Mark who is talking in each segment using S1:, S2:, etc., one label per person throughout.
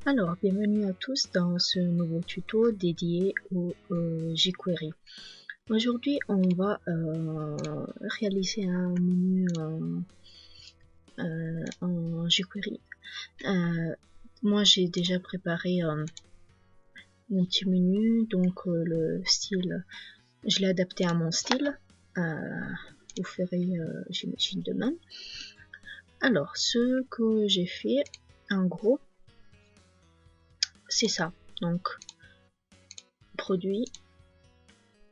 S1: Alors, bienvenue à tous dans ce nouveau tuto dédié au jQuery. Aujourd'hui, on va réaliser un menu en jQuery. Moi, j'ai déjà préparé mon petit menu, donc le style, je l'ai adapté à mon style. Vous ferez, j'imagine, demain. Alors, ce que j'ai fait, en gros, c'est ça. Donc, produit,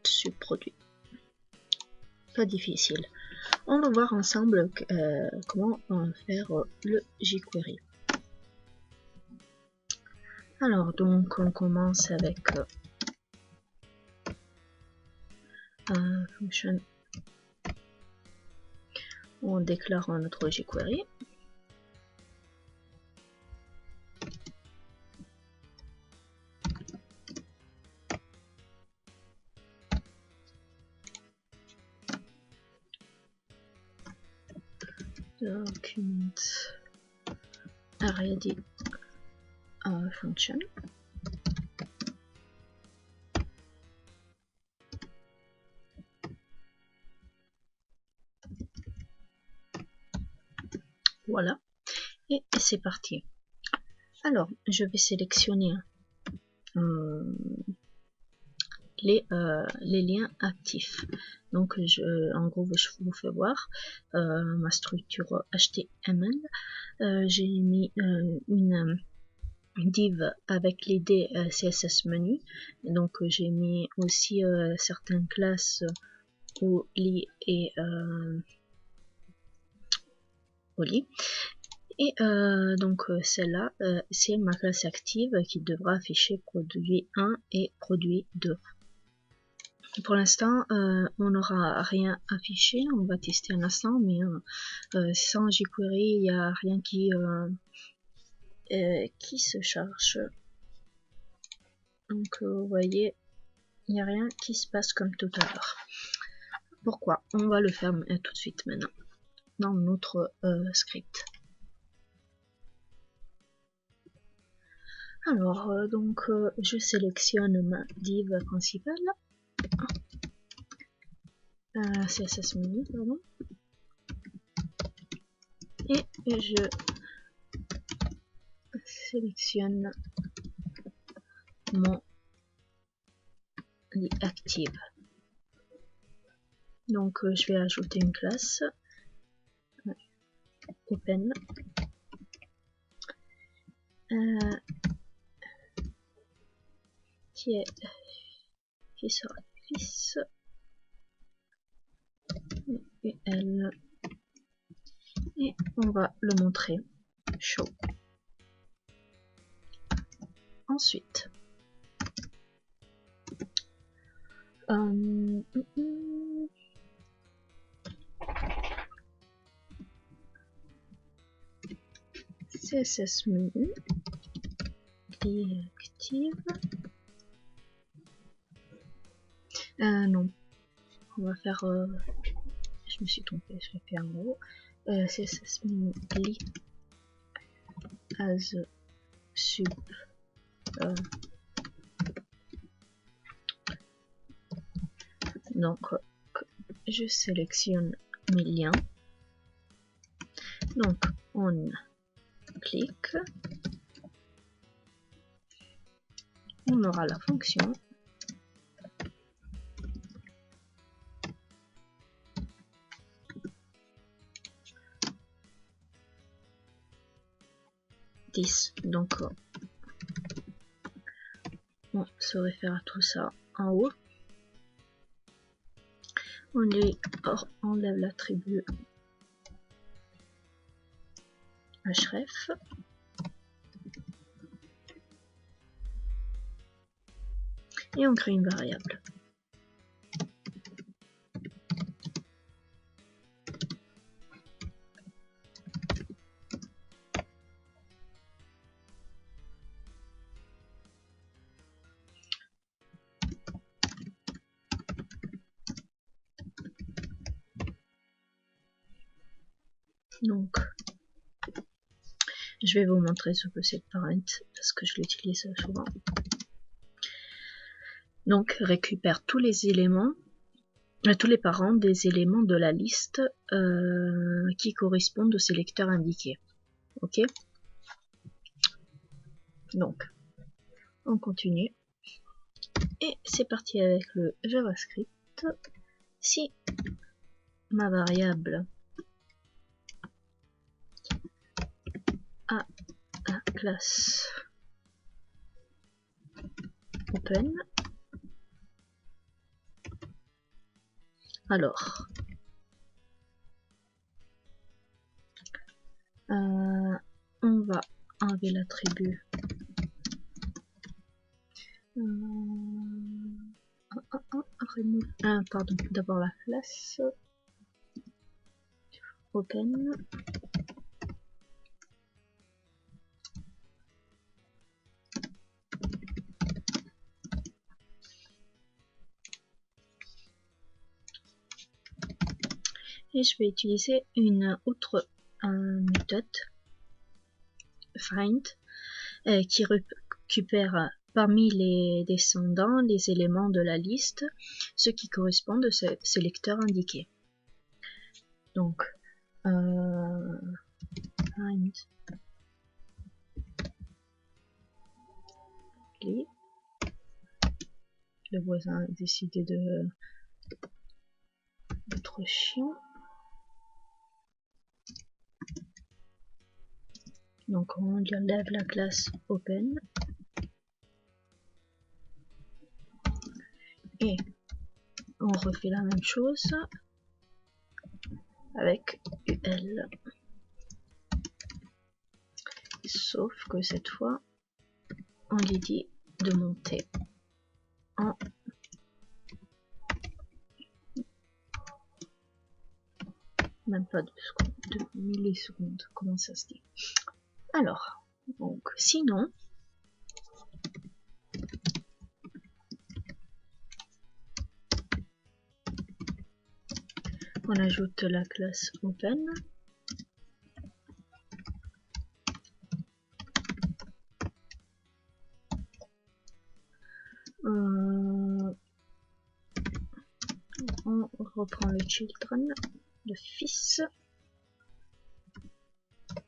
S1: subproduit. Pas difficile. On va voir ensemble comment faire le jQuery. Alors, donc, on commence avec function. On déclare notre jQuery. Document ready function. Voilà, et c'est parti. Alors, je vais sélectionner les liens actifs. Donc, en gros, je vous fais voir ma structure HTML. J'ai mis une div avec l'id CSS menu. Donc, j'ai mis aussi certaines classes Oli et Oli. Et donc celle-là, c'est ma classe active qui devra afficher produit 1 et produit 2. Pour l'instant, on n'aura rien affiché, on va tester un instant, mais sans jQuery, il n'y a rien qui se charge. Donc vous voyez, il n'y a rien qui se passe comme tout à l'heure. Pourquoi? On va le faire tout de suite maintenant, dans notre script. Alors, donc, je sélectionne ma div principale. CSS menu, pardon. Et je sélectionne mon active. Donc, je vais ajouter une classe. Open. Qui sera fils. Et elle. Et on va le montrer. Show. Ensuite, CSS menu, active. Non, on va faire. Je me suis trompée, je l'ai fait en gros. CSS menu as sub. Donc, je sélectionne mes liens. Donc, on clique. On aura la fonction. Donc, on se réfère à tout ça en haut. On enlève l'attribut href. Et on crée une variable. Donc, Je vais vous montrer ce que c'est le parent parce que je l'utilise souvent. Donc récupère tous les éléments, tous les parents des éléments de la liste qui correspondent au sélecteur indiqué. Ok. Donc on continue et c'est parti avec le JavaScript. Si ma variable a un classe open, alors on va enlever l'attribut pardon, d'abord la classe open. Et je vais utiliser une autre méthode find qui récupère parmi les descendants les éléments de la liste, ceux qui correspondent au sélecteur indiqué. Donc find le voisin a décidé d'être chiant. Donc on enlève la classe open et on refait la même chose avec UL, sauf que cette fois on lui dit de monter en même pas 2 secondes, 2 millisecondes, comment ça se dit. Alors, donc sinon on ajoute la classe open on reprend le children, le fils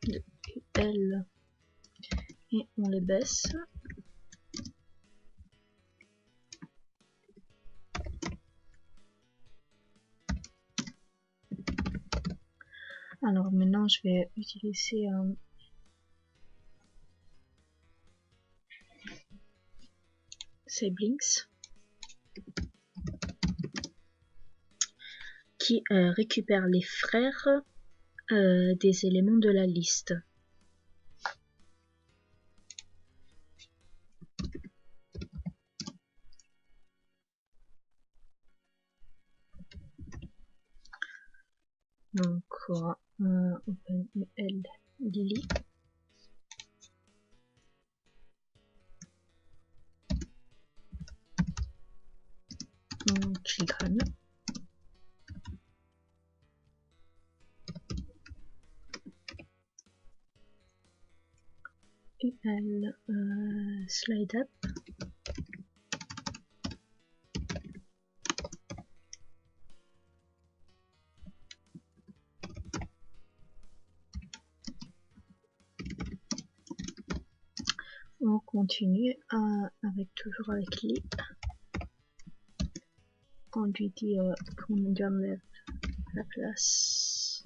S1: de UL et on les baisse. Alors maintenant je vais utiliser siblings qui récupère les frères des éléments de la liste. Donc OpenUL Lily children UL slide up on continue avec toujours avec Lee. On lui dit qu'on lui enlève la classe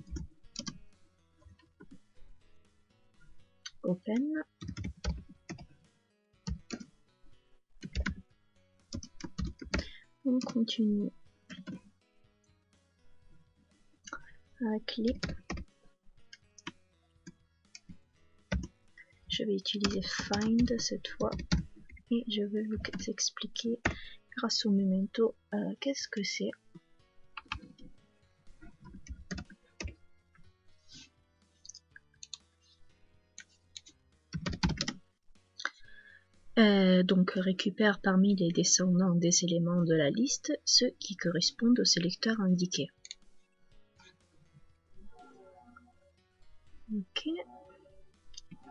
S1: open. On continue avec Lee. Je vais utiliser find cette fois et je vais vous expliquer grâce au memento qu'est-ce que c'est. Donc récupère parmi les descendants des éléments de la liste ceux qui correspondent au sélecteur indiqué. Ok.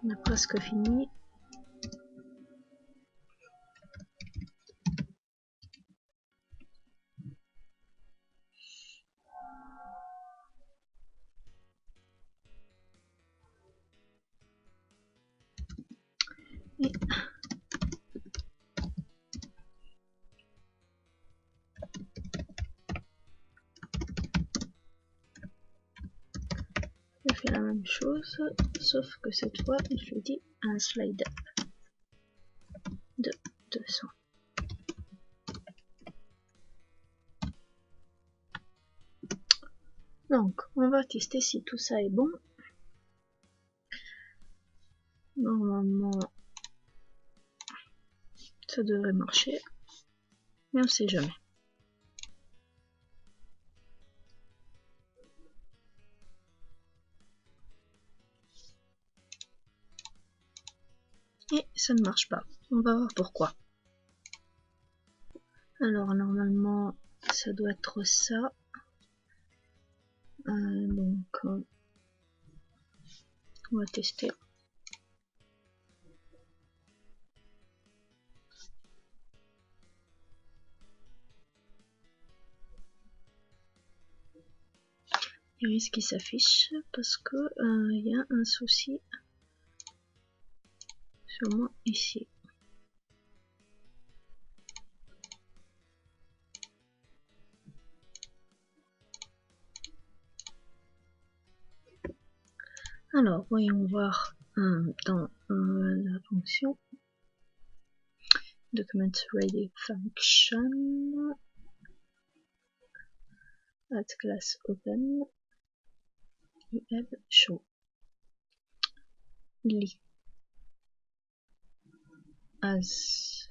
S1: On a presque fini. Et je fais la même chose, sauf que cette fois, je lui dis un slide up de 200. Donc, on va tester si tout ça est bon. Normalement, ça devrait marcher, mais on sait jamais. Et ça ne marche pas. On va voir pourquoi. Alors, normalement, ça doit être ça. Donc, on va tester. Il risque qu'il s'affiche parce que il y a un souci sûrement ici. Alors, voyons voir dans la fonction Document Ready Function, Add Class Open, UL Show, Li as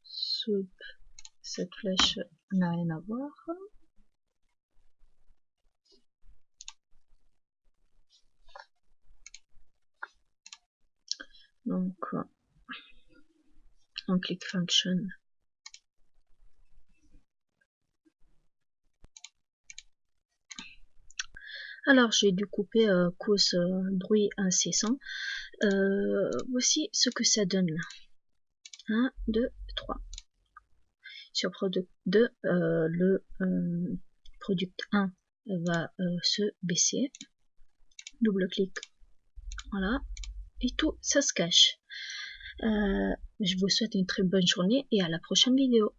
S1: Sub, cette flèche n'a rien à voir. Donc, on clique Function. Alors, j'ai dû couper cause bruit incessant. Voici ce que ça donne là. 1, 2, 3. Sur Product 2, le Product 1 va se baisser. Double-clic. Voilà. Et tout, ça se cache. Je vous souhaite une très bonne journée et à la prochaine vidéo.